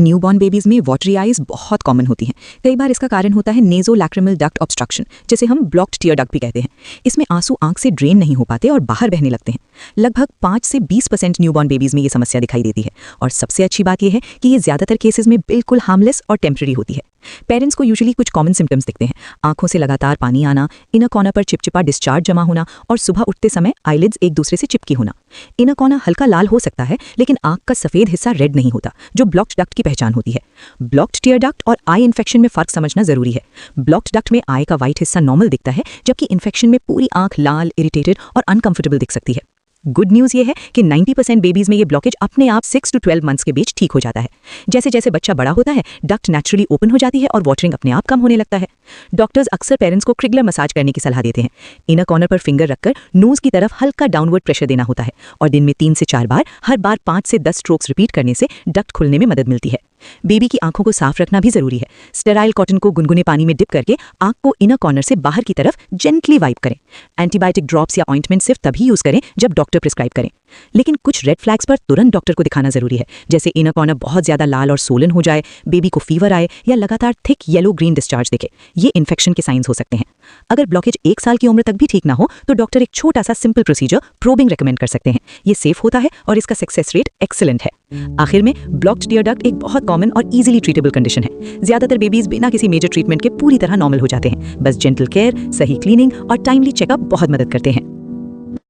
Newborn babies में watery eyes बहुत common होती हैं। कई बार इसका कारण होता है नेजो लैक्रिमल डक्ट ऑब्स्ट्रक्शन, जिसे हम ब्लॉक्ड टीयर डक्ट भी कहते हैं। इसमें आंसू आंख से ड्रेन नहीं हो पाते और बाहर बहने लगते हैं। लगभग 5 से 20% न्यूबॉर्न बेबीज में ये समस्या दिखाई देती है। और सबसे अच्छी बात यह है कि ये ज्यादातर केसेस में बिल्कुल हार्मलेस और टेम्पररी होती है। पेरेंट्स को यूजुअली कुछ कॉमन सिम्टम्स दिखते हैं। आंखों से लगातार पानी आना, इनर कॉर्नर पर चिपचिपा डिस्चार्ज जमा होना और सुबह उठते समय आईलिड्स एक दूसरे से चिपकी होना। इनर कॉर्नर हल्का लाल हो सकता है, लेकिन आंख का सफेद हिस्सा रेड नहीं होता, जो ब्लॉक्ड डक्ट की पहचान होती है। ब्लॉक्ड टीयर डक्ट और आई इन्फेक्शन में फर्क समझना जरूरी है। ब्लॉक्ड डक्ट में आई का व्हाइट हिस्सा नॉर्मल दिखता है, जबकि इन्फेक्शन में पूरी आंख लाल, इरिटेटेड और अनकंफर्टेबल दिख सकती है। गुड न्यूज़ ये है कि 90% बेबीज में ये ब्लॉकेज अपने आप 6 to 12 मंथ्स के बीच ठीक हो जाता है। जैसे जैसे बच्चा बड़ा होता है, डक्ट नेचुरली ओपन हो जाती है और वाटरिंग अपने आप कम होने लगता है। डॉक्टर्स अक्सर पेरेंट्स को क्रिगलर मसाज करने की सलाह देते हैं। इनर कॉर्नर पर फिंगर रखकर नोज की तरफ हल्का डाउनवर्ड प्रेशर देना होता है और दिन में 3 से 4 बार, हर बार 5 से 10 स्ट्रोक्स रिपीट करने से डक्ट खुलने में मदद मिलती है। बेबी की आंखों को साफ रखना भी जरूरी है। स्टेराइल कॉटन को गुनगुने पानी में डिप करके आंख को इनर कॉर्नर से बाहर की तरफ जेंटली वाइप करें। एंटीबायोटिक ड्रॉप्स या ऑइंटमेंट सिर्फ तभी यूज करें जब डॉक्टर प्रिस्क्राइब करें। लेकिन कुछ रेड फ्लैग्स पर तुरंत डॉक्टर को दिखाना जरूरी है, जैसे इनर कॉर्नर बहुत ज्यादा लाल और सोलन हो जाए, बेबी को फीवर आए या लगातार थिक येलो ग्रीन डिस्चार्ज दिखे। ये इन्फेक्शन के साइंस हो सकते हैं। अगर ब्लॉकेज 1 साल की उम्र तक भी ठीक ना हो तो डॉक्टर एक छोटा सा सिंपल प्रोसीजर प्रोबिंग रेकमेंड कर सकते हैं। ये सेफ होता है और इसका सक्सेस रेट एक्सीलेंट है। आखिर में ब्लॉक्ड टीयर डक्ट एक बहुत कॉमन और इजीली ट्रीटेबल कंडीशन है। ज्यादातर बेबीज बिना किसी मेजर ट्रीटमेंट के पूरी तरह नॉर्मल हो जाते हैं। बस जेंटल केयर, सही क्लीनिंग और टाइमली चेकअप बहुत मदद करते हैं।